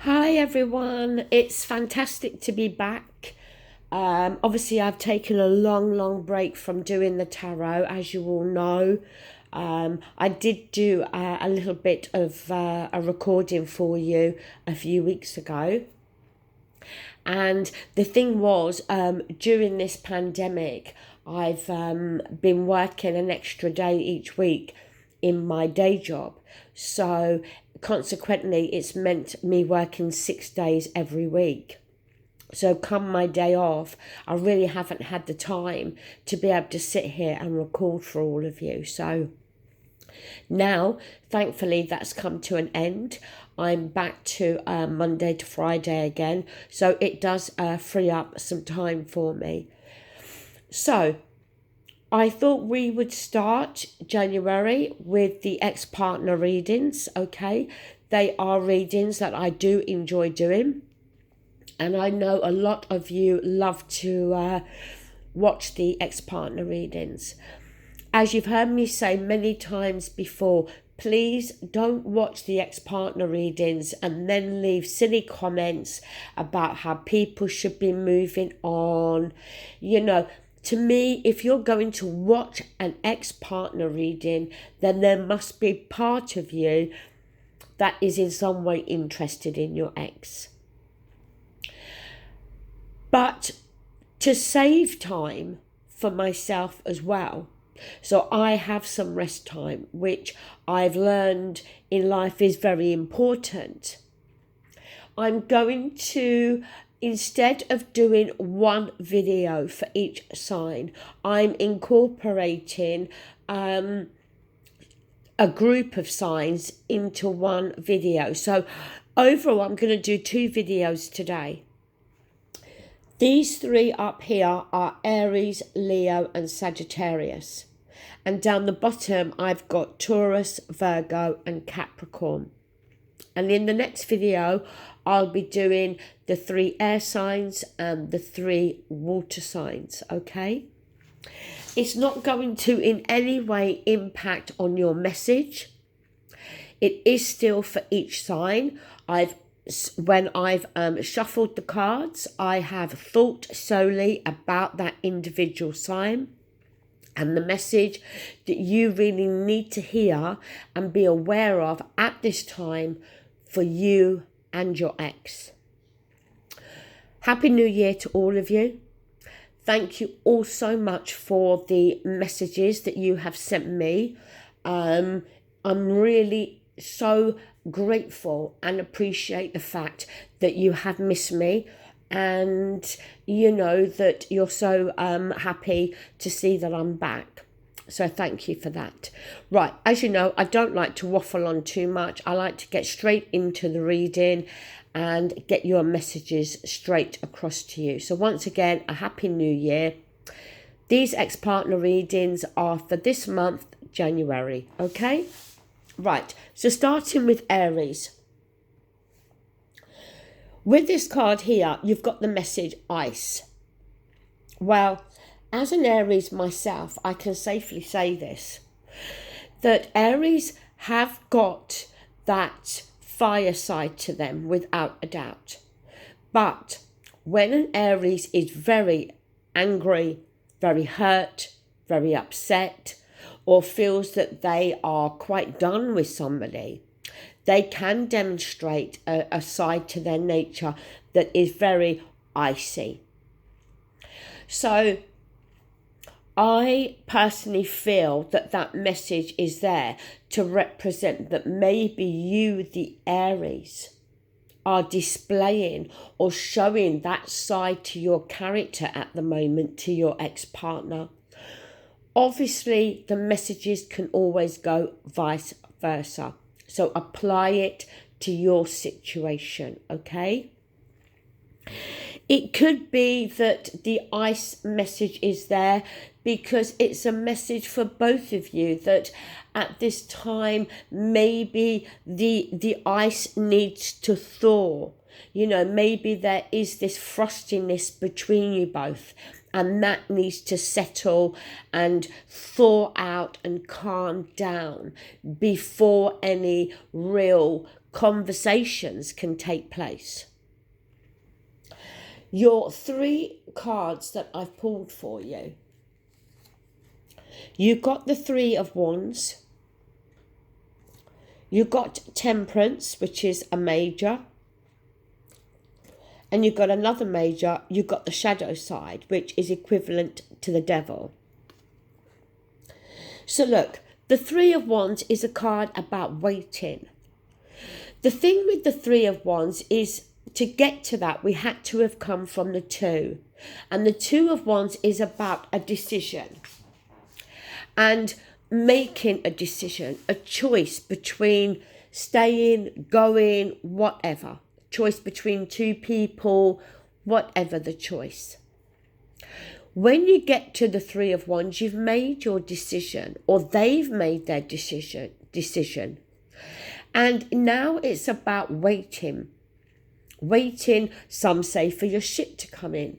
Hi everyone, it's fantastic to be back. Obviously, I've taken a long break from doing the tarot, as you all know. I did do a little bit of a recording for you a few weeks ago. And the thing was, during this pandemic, I've been working an extra day each week in my day job. So consequently, it's meant me working 6 days every week. So come my day off, I really haven't had the time to be able to sit here and record for all of you. So now, thankfully, that's come to an end. I'm back to Monday to Friday again. So it does free up some time for me. So I thought we would start January with the ex-partner readings, okay? They are readings that I do enjoy doing. And I know a lot of you love to watch the ex-partner readings. As you've heard me say many times before, please don't watch the ex-partner readings and then leave silly comments about how people should be moving on. To me, if you're going to watch an ex-partner reading, then there must be part of you that is in some way interested in your ex. But to save time for myself as well, so I have some rest time, which I've learned in life is very important. I'm going to, instead of doing one video for each sign, I'm incorporating a group of signs into one video. So overall, I'm going to do 2 videos today. These 3 up here are Aries, Leo and Sagittarius. And down the bottom, I've got Taurus, Virgo and Capricorn. And in the next video, I'll be doing the 3 air signs and the 3 water signs, okay? It's not going to in any way impact on your message. It is still for each sign. When I've shuffled the cards, I have thought solely about that individual sign and the message that you really need to hear and be aware of at this time for you and your ex. Happy New Year to all of you. Thank you all so much for the messages that you have sent me. I'm really so grateful and appreciate the fact that you have missed me, and you know that you're so happy to see that I'm back. So thank you for that. Right, as you know, I don't like to waffle on too much. I like to get straight into the reading and get your messages straight across to you. So once again, a happy new year. These ex-partner readings are for this month, January, okay? Right, so starting with Aries. With this card here, you've got the message ice. Well, as an Aries myself, I can safely say this, that Aries have got that fire side to them without a doubt. But when an Aries is very angry, very hurt, very upset, or feels that they are quite done with somebody, they can demonstrate a side to their nature that is very icy. So I personally feel that that message is there to represent that maybe you, the Aries, are displaying or showing that side to your character at the moment to your ex-partner. Obviously, the messages can always go vice versa. So apply it to your situation, okay? It could be that the ice message is there because it's a message for both of you that at this time maybe the ice needs to thaw. Maybe there is this frostiness between you both, and that needs to settle and thaw out and calm down before any real conversations can take place. Your 3 cards that I've pulled for you. You got the 3 of Wands. You got Temperance, which is a major. And you've got another major, you've got the shadow side, which is equivalent to the devil. So look, the 3 of Wands is a card about waiting. The thing with the 3 of Wands is, to get to that, we had to have come from the 2. And the 2 of Wands is about a decision. And making a decision, a choice between staying, going, whatever. Choice between 2 people, whatever the choice. When you get to the 3 of Wands, you've made your decision, or they've made their decision. And now it's about waiting. Waiting, some say, for your ship to come in.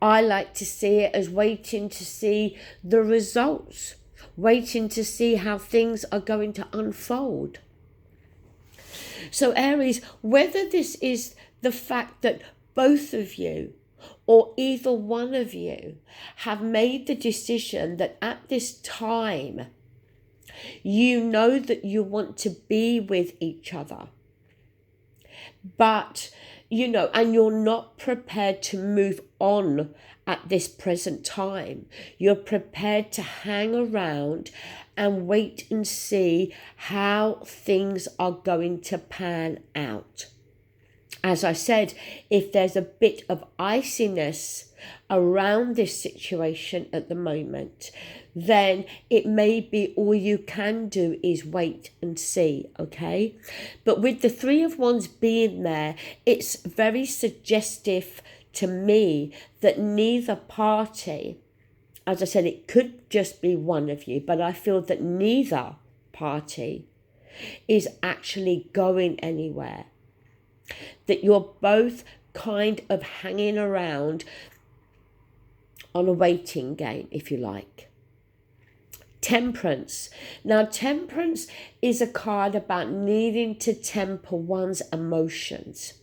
I like to see it as waiting to see the results, waiting to see how things are going to unfold. So Aries, whether this is the fact that both of you or either one of you have made the decision that at this time you know that you want to be with each other, but and you're not prepared to move on at this present time. You're prepared to hang around and wait and see how things are going to pan out. As I said, if there's a bit of iciness around this situation at the moment, then it may be all you can do is wait and see, okay? But with the 3 of Wands being there, it's very suggestive to me that neither party, as I said, it could just be one of you, but I feel that neither party is actually going anywhere. That you're both kind of hanging around on a waiting game, if you like. Temperance. Now, Temperance is a card about needing to temper one's emotions.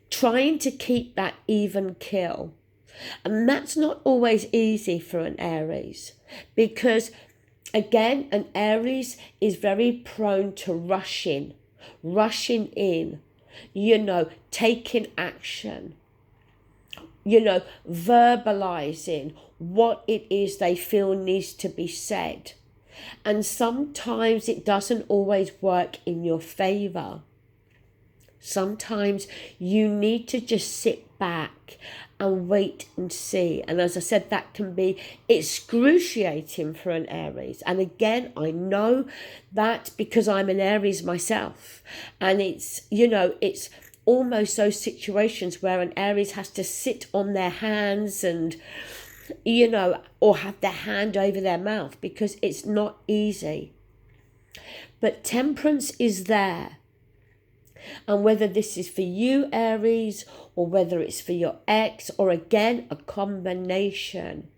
Trying to keep that even keel. And that's not always easy for an Aries. Because, again, an Aries is very prone to rushing in, taking action, verbalizing what it is they feel needs to be said. And sometimes it doesn't always work in your favor. Sometimes you need to just sit back and wait and see. And as I said, that can be excruciating for an Aries. And again, I know that because I'm an Aries myself. And it's almost those situations where an Aries has to sit on their hands and, or have their hand over their mouth, because it's not easy. But Temperance is there. And whether this is for you, Aries, or whether it's for your ex, or again, a combination,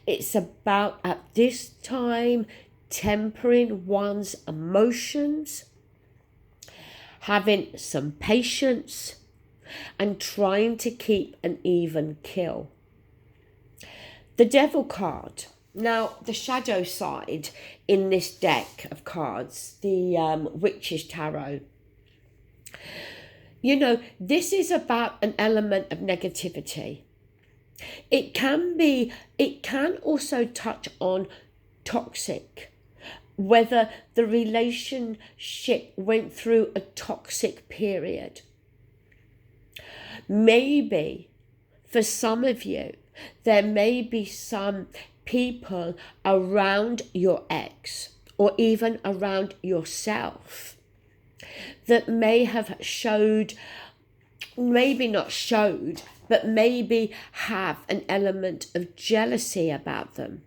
it's about, at this time, tempering one's emotions, having some patience, and trying to keep an even keel. The Devil card. Now, the shadow side in this deck of cards, the Witch's Tarot, this is about an element of negativity. It can also touch on toxic, whether the relationship went through a toxic period. Maybe for some of you, there may be some people around your ex or even around yourself that may have but maybe have an element of jealousy about them.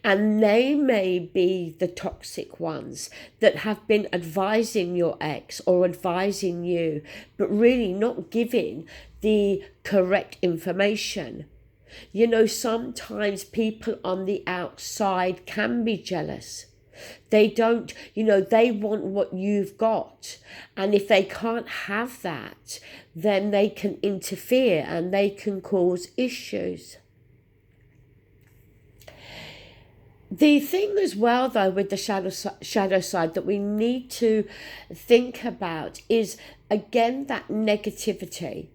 And they may be the toxic ones that have been advising your ex or advising you, but really not giving the correct information. Sometimes people on the outside can be jealous. They don't, they want what you've got. And if they can't have that, then they can interfere and they can cause issues. The thing as well, though, with the shadow side that we need to think about is, again, that negativity.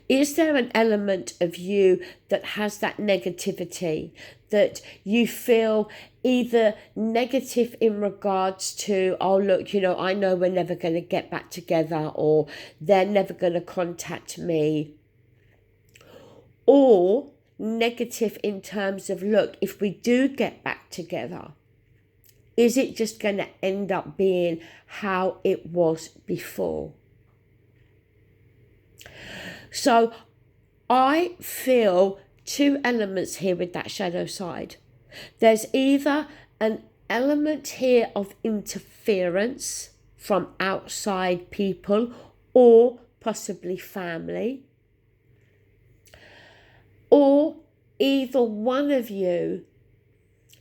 Is there an element of you that has that negativity, that you feel either negative in regards to, oh, look, I know we're never going to get back together, or they're never going to contact me, or negative in terms of, look, if we do get back together, is it just going to end up being how it was before? So I feel two elements here with that shadow side. There's either an element here of interference from outside people or possibly family, or either one of you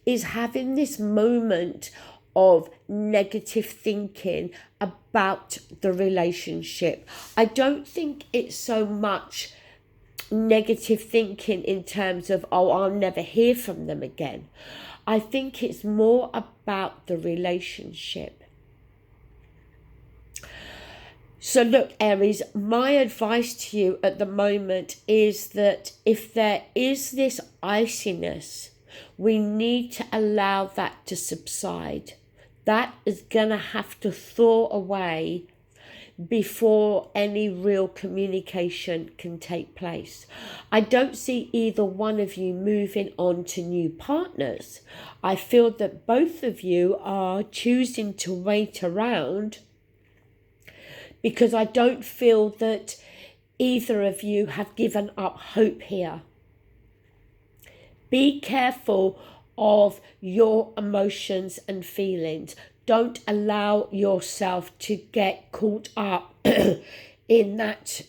is having this moment of negative thinking about the relationship. I don't think it's so much negative thinking in terms of, oh, I'll never hear from them again. I think it's more about the relationship. So look, Aries, my advice to you at the moment is that if there is this iciness, we need to allow that to subside. That is going to have to thaw away before any real communication can take place. I don't see either one of you moving on to new partners. I feel that both of you are choosing to wait around, because I don't feel that either of you have given up hope here. Be careful of your emotions and feelings. Don't allow yourself to get caught up in that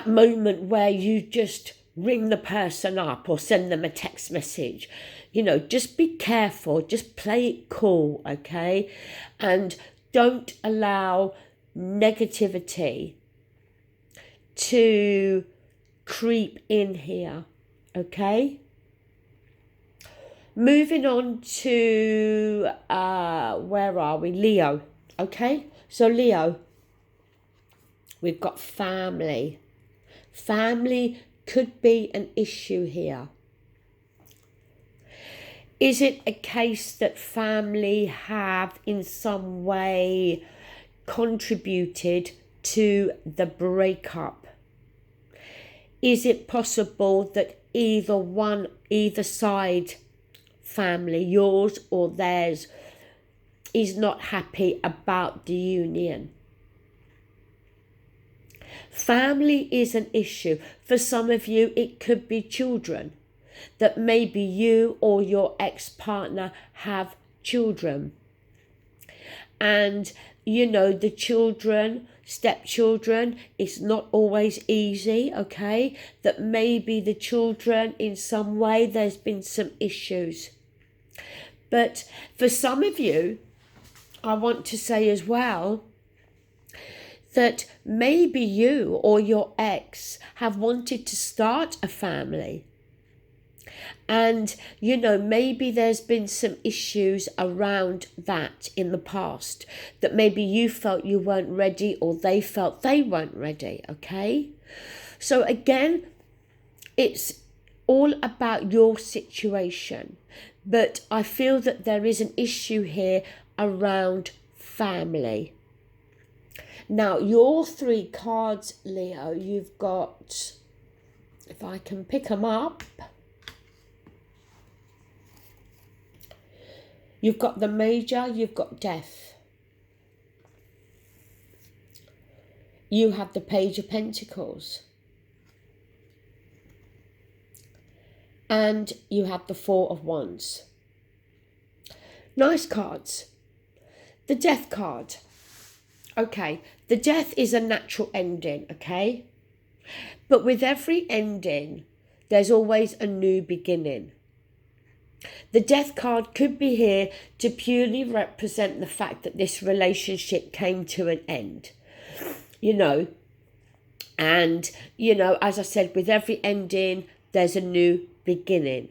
moment where you just ring the person up or send them a text message. Just be careful, just play it cool, okay? And don't allow negativity to creep in here, okay? Moving on to, where are we? Leo, okay? So Leo, we've got family. Family could be an issue here. Is it a case that family have in some way contributed to the breakup? Is it possible that either side, family, yours or theirs, is not happy about the union? Family is an issue. For some of you, it could be children, that maybe you or your ex-partner have children. And, the children, stepchildren, it's not always easy, okay? That maybe the children, in some way, there's been some issues. But for some of you, I want to say as well, that maybe you or your ex have wanted to start a family. And, maybe there's been some issues around that in the past, that maybe you felt you weren't ready or they felt they weren't ready, okay? So again, it's all about your situation. But I feel that there is an issue here around family. Now, your three cards, Leo, you've got, if I can pick them up, you've got the Major, you've got Death. You have the Page of Pentacles. And you have the Four of Wands. Nice cards. The Death card. Okay, the Death is a natural ending, okay? But with every ending, there's always a new beginning. The Death card could be here to purely represent the fact that this relationship came to an end, and, as I said, with every ending, there's a new beginning.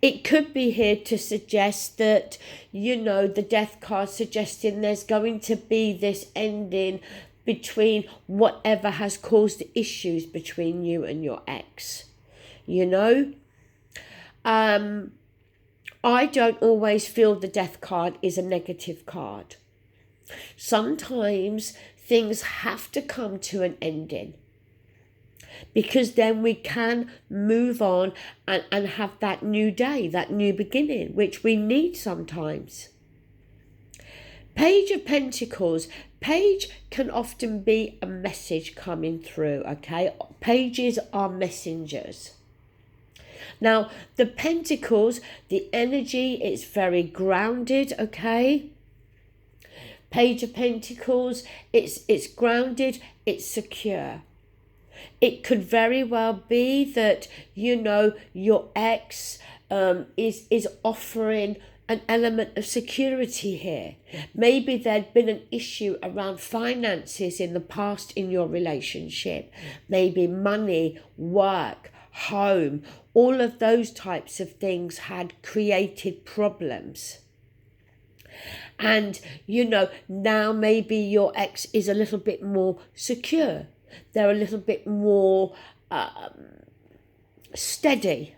It could be here to suggest that, the Death card suggesting there's going to be this ending between whatever has caused issues between you and your ex. I don't always feel the Death card is a negative card. Sometimes things have to come to an ending, because then we can move on and have that new day, that new beginning, which we need sometimes. Page of Pentacles. Page can often be a message coming through, okay? Pages are messengers. Now, the Pentacles, the energy is very grounded, okay? Page of Pentacles, it's grounded, it's secure. It could very well be that, your ex is offering an element of security here. Maybe there'd been an issue around finances in the past in your relationship. Maybe money, work, home, all of those types of things had created problems. And, now maybe your ex is a little bit more secure. They're a little bit more steady.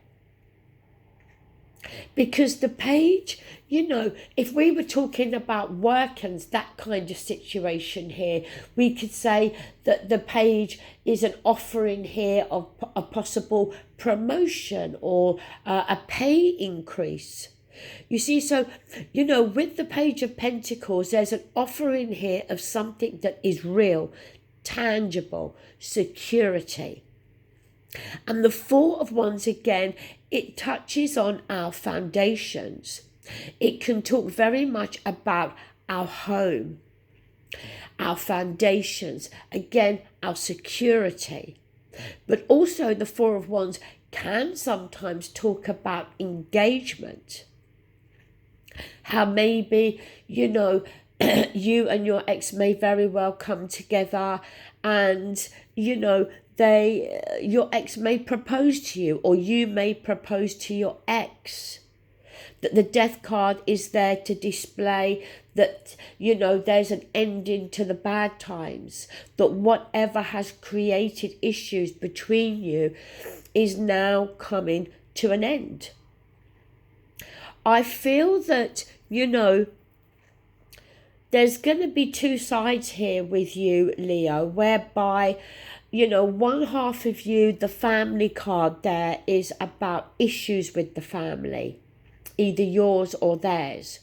Because the page, if we were talking about work and that kind of situation here, we could say that the page is an offering here of a possible promotion or a pay increase. You see, so, with the Page of Pentacles, there's an offering here of something that is real, tangible, security. And the Four of Wands, again, it touches on our foundations. It can talk very much about our home, our foundations, again, our security. But also the Four of Wands can sometimes talk about engagement. How maybe, you and your ex may very well come together and, your ex may propose to you, or you may propose to your ex. That the Death card is there to display that, there's an ending to the bad times, that whatever has created issues between you is now coming to an end. I feel that, there's going to be two sides here with you, Leo, whereby, one half of you, the family card there, is about issues with the family, either yours or theirs.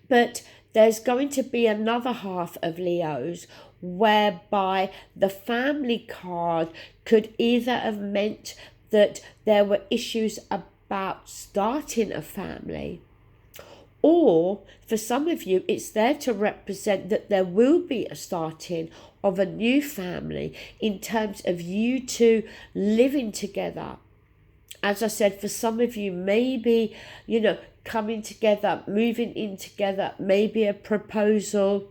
But there's going to be another half of Leo's whereby the family card could either have meant that there were issues about starting a family, or for some of you it's there to represent that there will be a starting of a new family in terms of you two living together. As I said, for some of you, maybe, coming together, moving in together, maybe a proposal,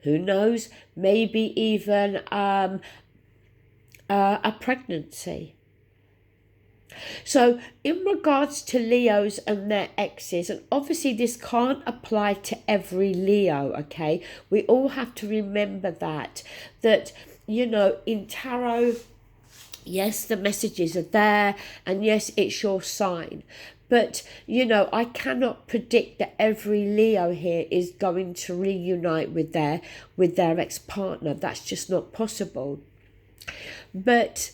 who knows, maybe even a pregnancy. So in regards to Leos and their exes, and obviously this can't apply to every Leo, okay? We all have to remember that, in tarot, yes, the messages are there, and yes, it's your sign. But, I cannot predict that every Leo here is going to reunite with their ex-partner. That's just not possible. But,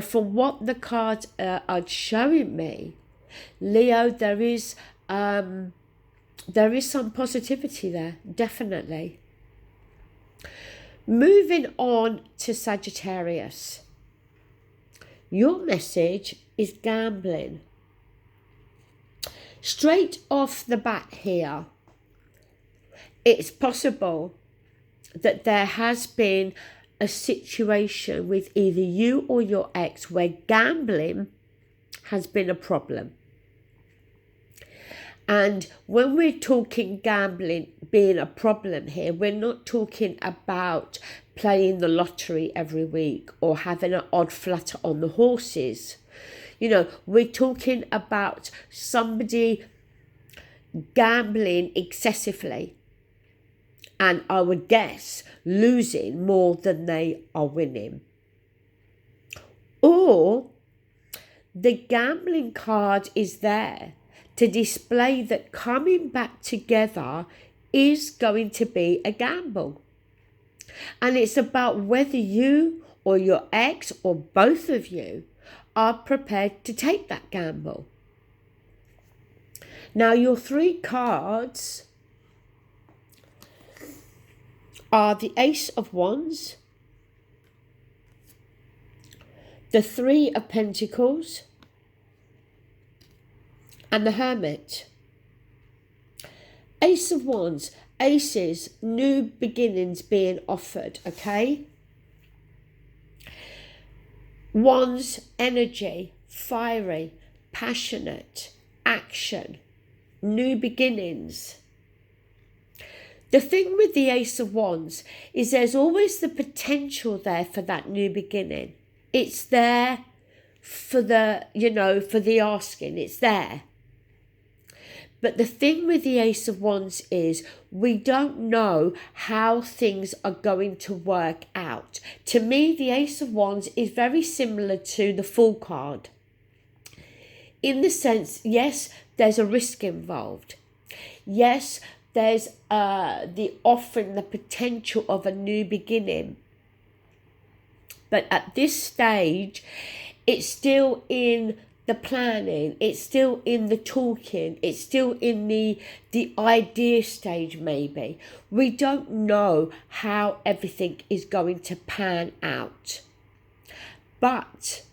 for what the cards are showing me, Leo, there is some positivity there, definitely. Moving on to Sagittarius. Your message is gambling. Straight off the bat here, it's possible that there has been a situation with either you or your ex where gambling has been a problem. And when we're talking gambling being a problem here, we're not talking about playing the lottery every week or having an odd flutter on the horses. You know, we're talking about somebody gambling excessively, and I would guess losing more than they are winning. Or the gambling card is there to display that coming back together is going to be a gamble. And it's about whether you or your ex or both of you are prepared to take that gamble. Now, your 3 cards are the Ace of Wands, the 3 of Pentacles, and the Hermit. Ace of Wands, aces, new beginnings being offered, okay? Wands, energy, fiery, passionate, action, new beginnings. The thing with the Ace of Wands is there's always the potential there for that new beginning. It's there for the, for the asking. It's there. But the thing with the Ace of Wands is we don't know how things are going to work out. To me, the Ace of Wands is very similar to the Fool card. In the sense, yes, there's a risk involved. Yes, there's the offering, the potential of a new beginning. But at this stage, it's still in the planning, it's still in the talking, it's still in the idea stage maybe. We don't know how everything is going to pan out. But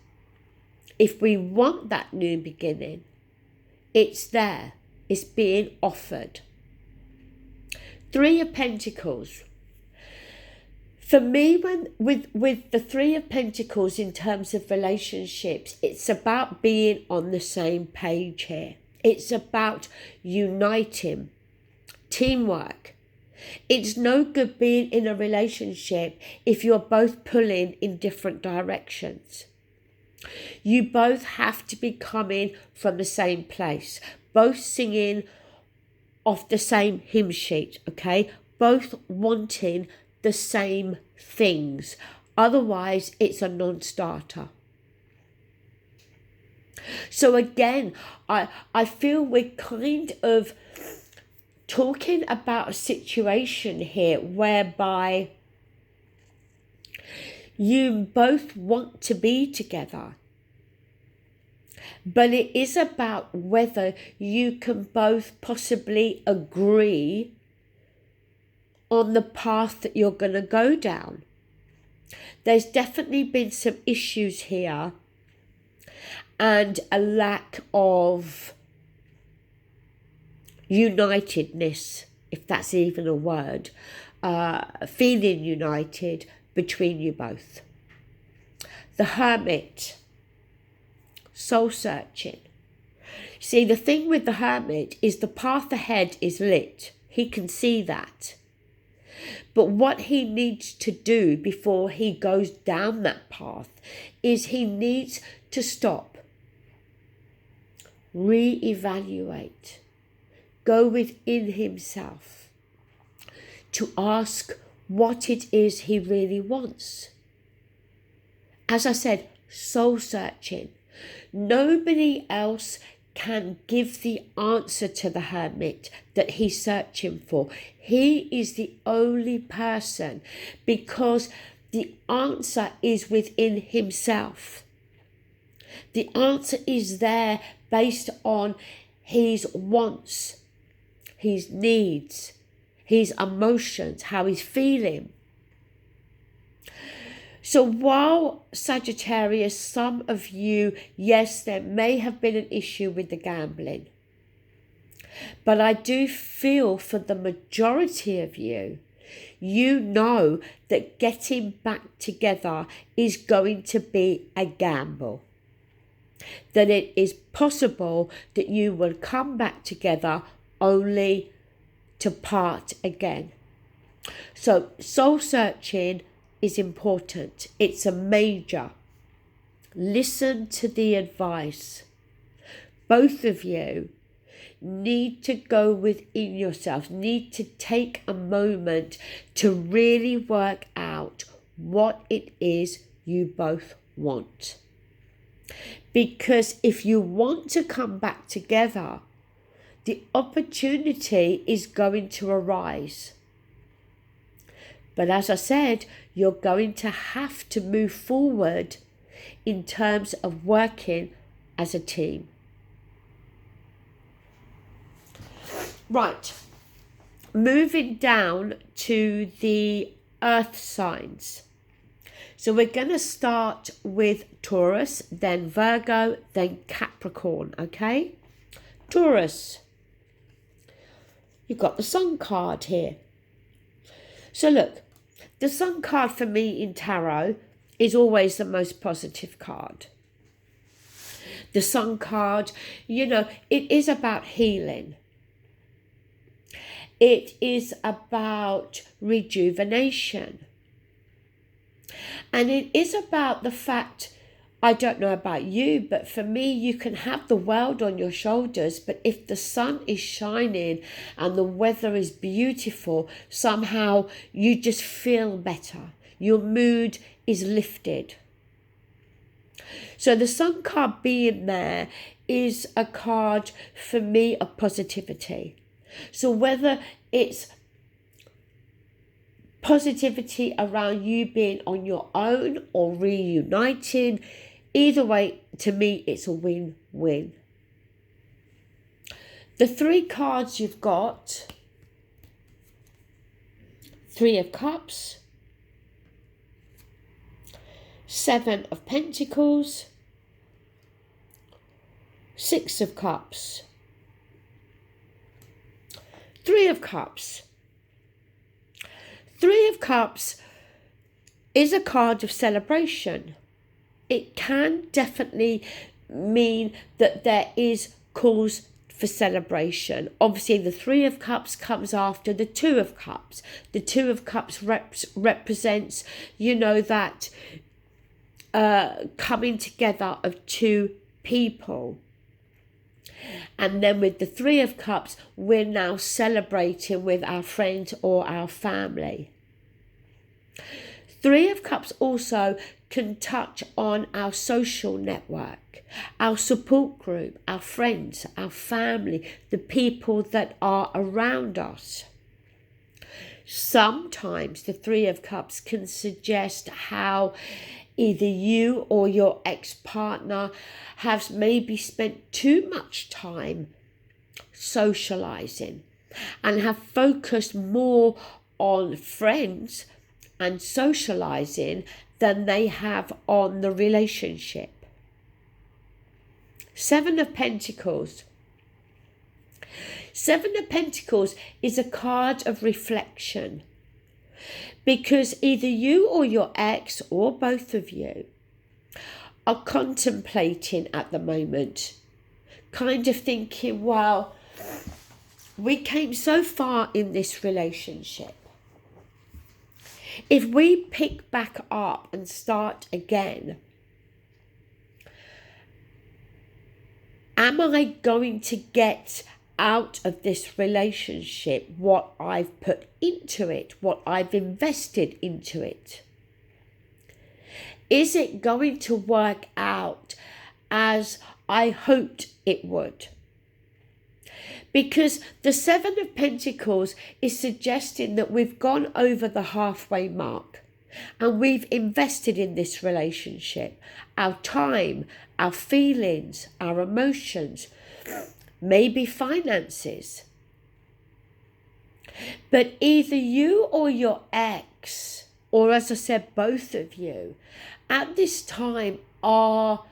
if we want that new beginning, it's there, it's being offered. 3 of Pentacles. For me, with the 3 of Pentacles in terms of relationships, it's about being on the same page here. It's about uniting, teamwork. It's no good being in a relationship if you're both pulling in different directions. You both have to be coming from the same place, both singing off the same hymn sheet, okay? Both wanting the same things. Otherwise, it's a non-starter. So again, I feel we're kind of talking about a situation here whereby you both want to be together. But it is about whether you can both possibly agree on the path that you're going to go down. There's definitely been some issues here and a lack of unitedness, if that's even a word, feeling united between you both. The Hermit, soul searching. See, the thing with the Hermit is the path ahead is lit. He can see that. But what he needs to do before he goes down that path is he needs to stop, re-evaluate, go within himself to ask what it is he really wants. As I said, soul searching. Nobody else can give the answer to the Hermit that he's searching for. He is the only person, because the answer is within himself. The answer is there based on his wants, his needs, his emotions, how he's feeling. So while Sagittarius, some of you, yes, there may have been an issue with the gambling, but I do feel for the majority of you, you know that getting back together is going to be a gamble. then it is possible that you will come back together only to part again. So soul searching is important. It's a major. Listen to the advice. Both of you need to go within yourselves, need to take a moment to really work out what it is you both want. Because if you want to come back together, the opportunity is going to arise. But as I said, you're going to have to move forward in terms of working as a team. Right, moving down to the earth signs. So we're going to start with Taurus, then Virgo, then Capricorn, okay? Taurus, you've got the Sun card here. So look, the Sun card for me in tarot is always the most positive card. The Sun card, it is about healing. It is about rejuvenation. And it is about the fact, I don't know about you, but for me, you can have the world on your shoulders, but if the sun is shining and the weather is beautiful, somehow you just feel better. Your mood is lifted. So the Sun card being there is a card for me of positivity. So whether it's positivity around you being on your own or reuniting, either way, to me, it's a win-win. The 3 cards you've got, 3 of Cups, 7 of Pentacles, 6 of Cups, 3 of Cups. 3 of Cups is a card of celebration. It can definitely mean that there is cause for celebration. Obviously, the 3 of Cups comes after the 2 of Cups. The 2 of Cups represents, that coming together of 2 people. And then with the 3 of Cups, we're now celebrating with our friends or our family. 3 of Cups also can touch on our social network, our support group, our friends, our family, the people that are around us. Sometimes the 3 of Cups can suggest how either you or your ex-partner has maybe spent too much time socializing and have focused more on friends and socializing than they have on the relationship. 7 of Pentacles. 7 of Pentacles is a card of reflection, because either you or your ex or both of you are contemplating at the moment, kind of thinking, well, we came so far in this relationship. If we pick back up and start again, am I going to get out of this relationship what I've put into it, what I've invested into it? Is it going to work out as I hoped it would? Because the 7 of Pentacles is suggesting that we've gone over the halfway mark and we've invested in this relationship, our time, our feelings, our emotions, maybe finances. But either you or your ex, or as I said, both of you, at this time are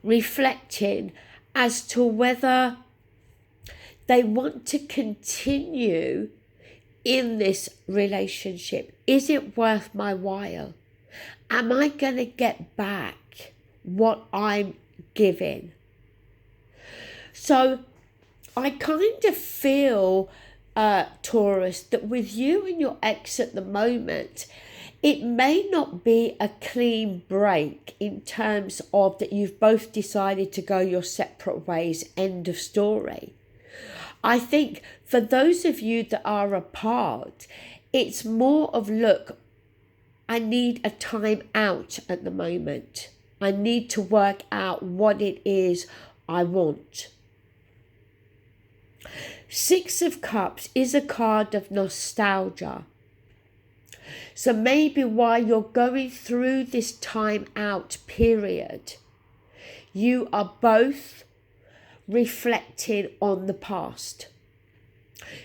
reflecting as to whether they want to continue in this relationship. Is it worth my while? Am I going to get back what I'm giving. So I kind of feel, Taurus, that with you and your ex at the moment, it may not be a clean break in terms of that you've both decided to go your separate ways, end of story. I think for those of you that are apart, it's more of, look, I need a time out at the moment. I need to work out what it is I want. Six of Cups is a card of nostalgia. So maybe while you're going through this time out period, you are both reflecting on the past.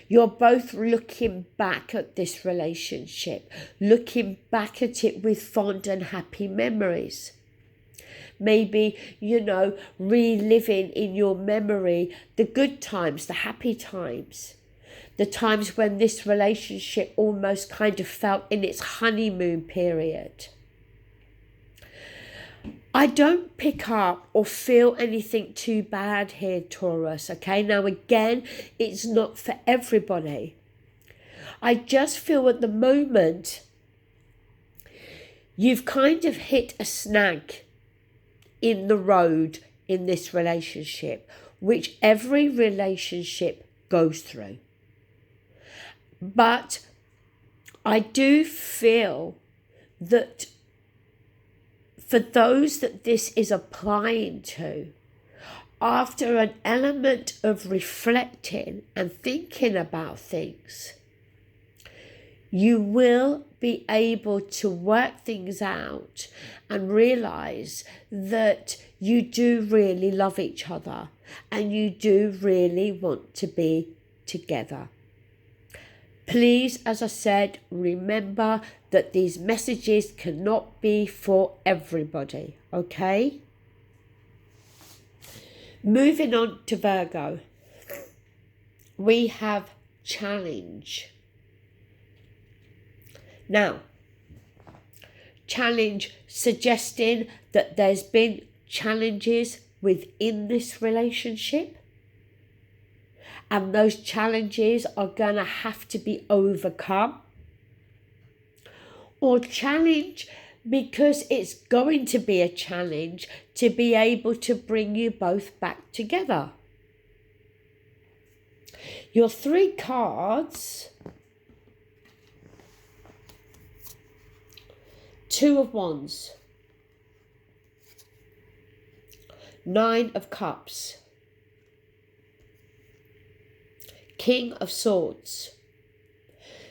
You're both looking back at this relationship, looking back at it with fond and happy memories. Maybe, reliving in your memory the good times, the happy times, the times when this relationship almost kind of felt in its honeymoon period. I don't pick up or feel anything too bad here, Taurus, okay? Now, again, it's not for everybody. I just feel at the moment you've kind of hit a snag in the road in this relationship, which every relationship goes through. But I do feel that for those that this is applying to, after an element of reflecting and thinking about things, you will be able to work things out and realise that you do really love each other and you do really want to be together. Please, as I said, remember that these messages cannot be for everybody, okay? Moving on to Virgo, we have challenge. Now, challenge suggesting that there's been challenges within this relationship, and those challenges are going to have to be overcome. Or challenge because it's going to be a challenge to be able to bring you both back together. Your three cards, Two of Wands, Nine of Cups, King of Swords.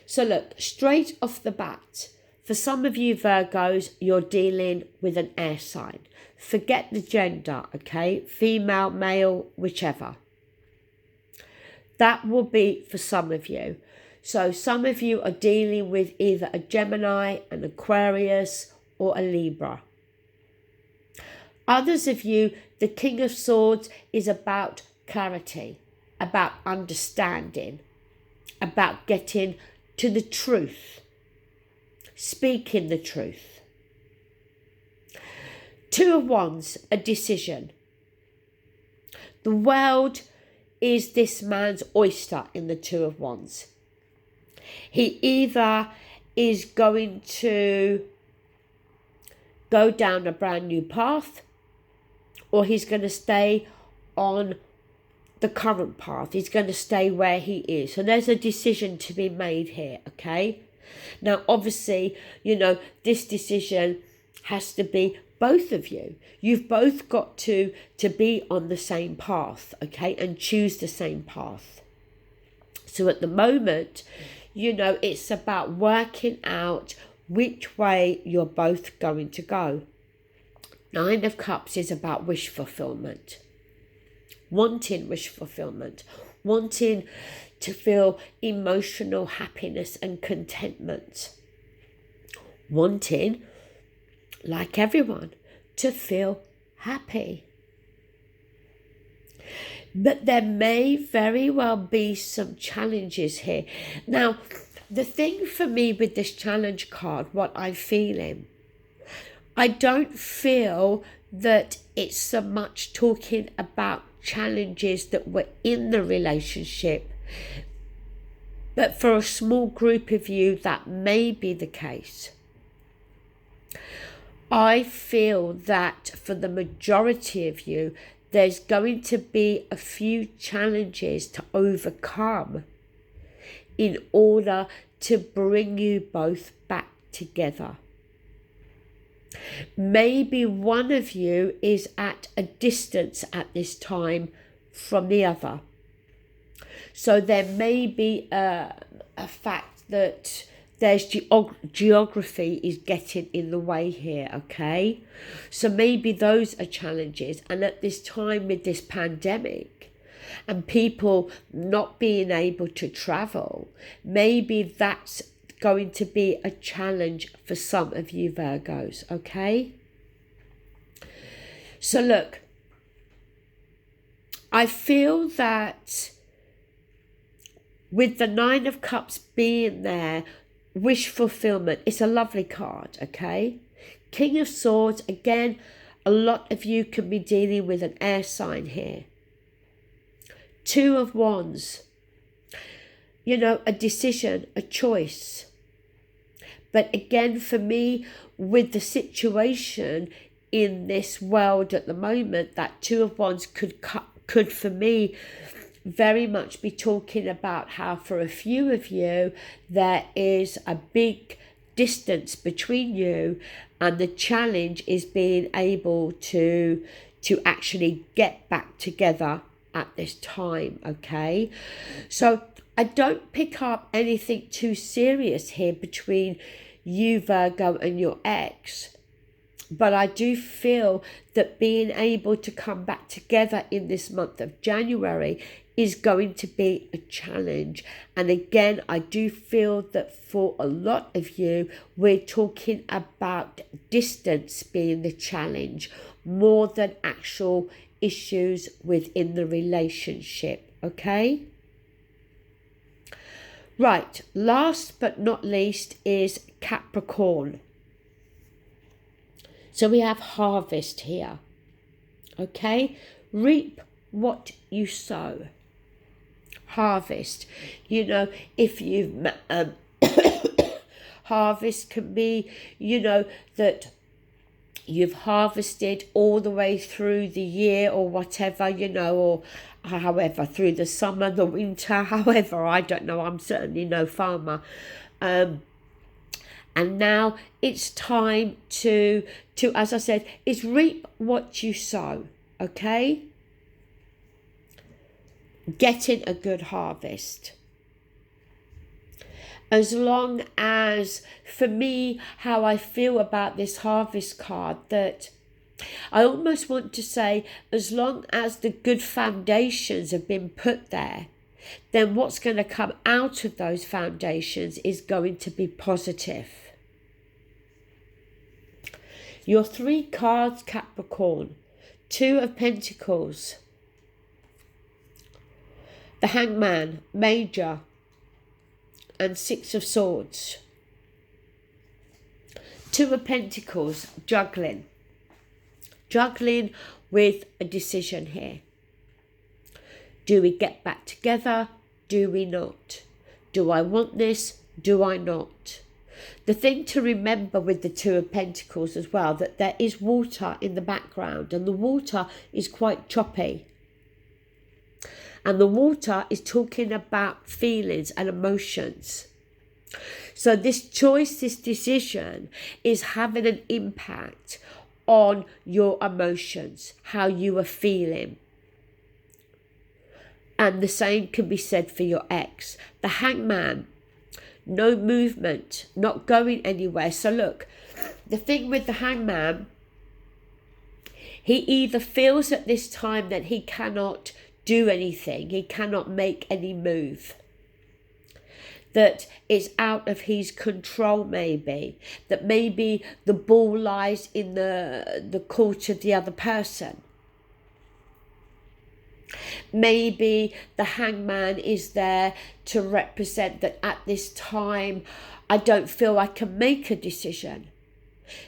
So look, straight off the bat, for some of you Virgos, you're dealing with an air sign. Forget the gender, okay? Female, male, whichever. That will be for some of you. So some of you are dealing with either a Gemini, an Aquarius, or a Libra. Others of you, the King of Swords is about clarity, about understanding, about getting to the truth, speaking the truth. Two of Wands, a decision. The world is this man's oyster in the Two of Wands. He either is going to go down a brand new path, or he's going to stay on the current path. He's going to stay where he is. So there's a decision to be made here, okay? Now, obviously, this decision has to be both of you. You've both got to be on the same path, okay, and choose the same path. So at the moment, it's about working out which way you're both going to go. Nine of Cups is about wish fulfillment. Wanting wish fulfillment. Wanting to feel emotional happiness and contentment. Wanting, like everyone, to feel happy. But there may very well be some challenges here. Now, the thing for me with this challenge card, what I'm feeling, I don't feel that it's so much talking about challenges that were in the relationship. But for a small group of you, that may be the case. I feel that for the majority of you, there's going to be a few challenges to overcome in order to bring you both back together. Maybe one of you is at a distance at this time from the other. So there may be a fact that there's geography is getting in the way here, okay? So maybe those are challenges. And at this time with this pandemic and people not being able to travel, maybe that's going to be a challenge for some of you Virgos, okay? So look, I feel that with the Nine of Cups being there, wish fulfillment, it's a lovely card, okay? King of Swords, again, a lot of you can be dealing with an air sign here. Two of Wands, a decision, a choice. But again, for me, with the situation in this world at the moment, that Two of Wands could for me very much be talking about how for a few of you there is a big distance between you, and the challenge is being able to actually get back together at this time, okay? So I don't pick up anything too serious here between you Virgo and your ex, but I do feel that being able to come back together in this month of January is going to be a challenge. And again, I do feel that for a lot of you, we're talking about distance being the challenge more than actual issues within the relationship, okay? Right, last but not least is Capricorn. So we have harvest here, okay? Reap what you sow. Harvest, if you've harvest can be, that you've harvested all the way through the year or whatever, or however, through the summer, the winter, however, I don't know, I'm certainly no farmer. And now it's time to, as I said, is reap what you sow, okay? Getting a good harvest. As long as, for me, how I feel about this harvest card, that I almost want to say, as long as the good foundations have been put there, then what's going to come out of those foundations is going to be positive. Your three cards, Capricorn, Two of Pentacles, the Hangman, Major, and Six of Swords. Two of Pentacles, juggling with a decision here. Do we get back together? Do we not? Do I want this? Do I not? The thing to remember with the Two of Pentacles as well, that there is water in the background, and the water is quite choppy. And the water is talking about feelings and emotions. So this choice, this decision is having an impact on your emotions, how you are feeling. And the same can be said for your ex. The Hangman, no movement, not going anywhere. So look, the thing with the Hangman, he either feels at this time that he cannot do anything, he cannot make any move, that it's out of his control, maybe, that maybe the ball lies in the court of the other person. Maybe the Hangman is there to represent that at this time I don't feel I can make a decision.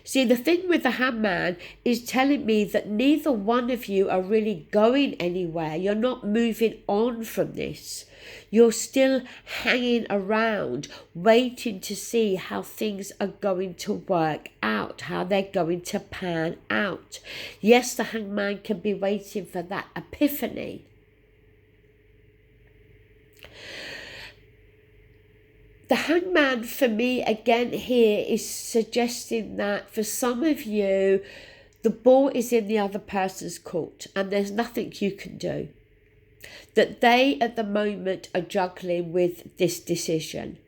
See, the thing with the Hangman is telling me that neither one of you are really going anywhere. You're not moving on from this. You're still hanging around, waiting to see how things are going to work out, how they're going to pan out. Yes, the Hangman can be waiting for that epiphany. The Hangman for me again here is suggesting that for some of you, the ball is in the other person's court and there's nothing you can do. That they at the moment are juggling with this decision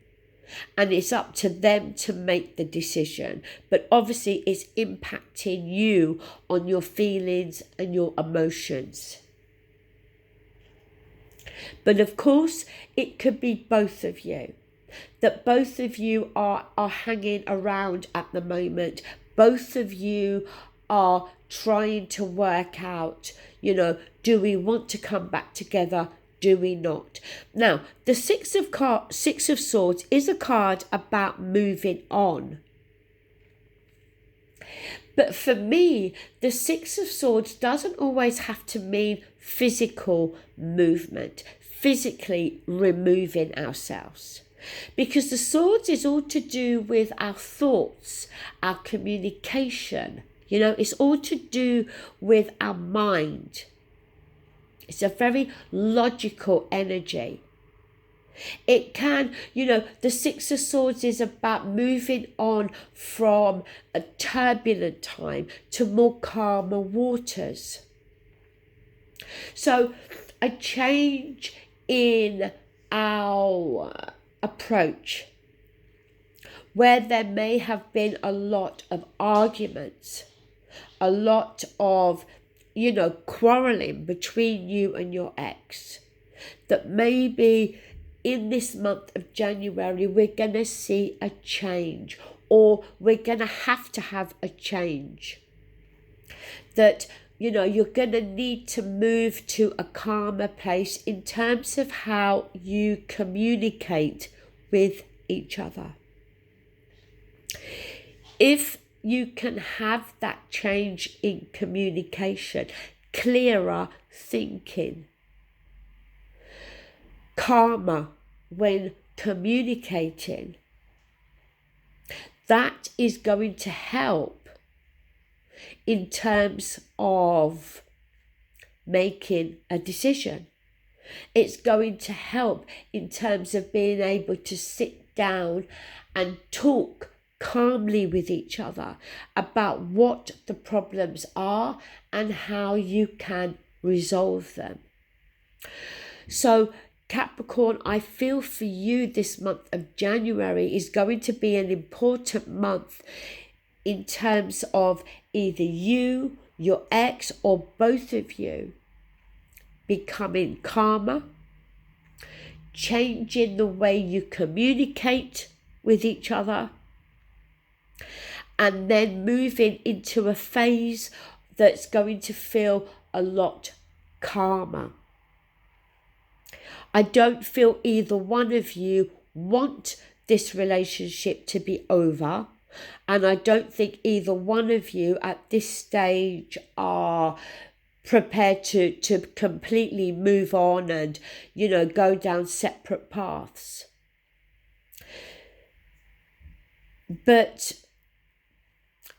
and it's up to them to make the decision. But obviously it's impacting you on your feelings and your emotions. But of course, it could be both of you. That both of you are hanging around at the moment. Both of you are trying to work out, do we want to come back together? Do we not? Now, the Six of Swords is a card about moving on. But for me, the Six of Swords doesn't always have to mean physical movement, physically removing ourselves. Because the swords is all to do with our thoughts, our communication. It's all to do with our mind. It's a very logical energy. It can, the Six of Swords is about moving on from a turbulent time to more calmer waters. So a change in our approach, where there may have been a lot of arguments, a lot of, quarrelling between you and your ex, that maybe in this month of January we're going to see a change, or we're going to have a change. That you're going to need to move to a calmer place in terms of how you communicate with each other. If you can have that change in communication, clearer thinking, calmer when communicating, that is going to help in terms of making a decision. It's going to help in terms of being able to sit down and talk calmly with each other about what the problems are and how you can resolve them. So Capricorn, I feel for you this month of January is going to be an important month in terms of either you, your ex, or both of you becoming calmer, changing the way you communicate with each other, and then moving into a phase that's going to feel a lot calmer. I don't feel either one of you want this relationship to be over. And I don't think either one of you at this stage are prepared to completely move on and, go down separate paths. But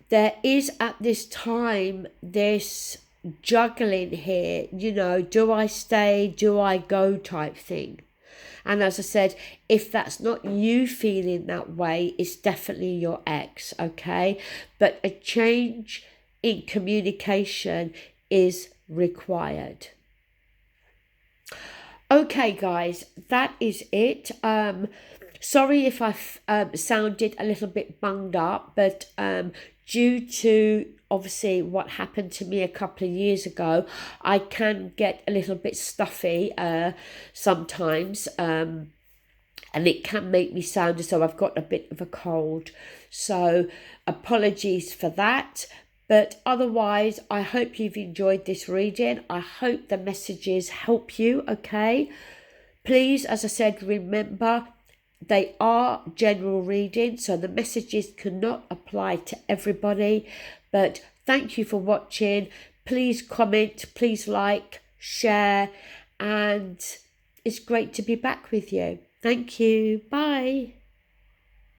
there is at this time this juggling here, do I stay, do I go type thing. And as I said, if that's not you feeling that way, it's definitely your ex, okay? But a change in communication is required. Okay, guys, that is it. Sorry if I sounded a little bit bunged up, but due to obviously what happened to me a couple of years ago, I can get a little bit stuffy sometimes, and it can make me sound as though I've got a bit of a cold. So apologies for that. But otherwise, I hope you've enjoyed this reading. I hope the messages help you, okay? Please, as I said, remember, they are general readings, so the messages cannot apply to everybody. But thank you for watching. Please comment, please like, share, and it's great to be back with you. Thank you. Bye.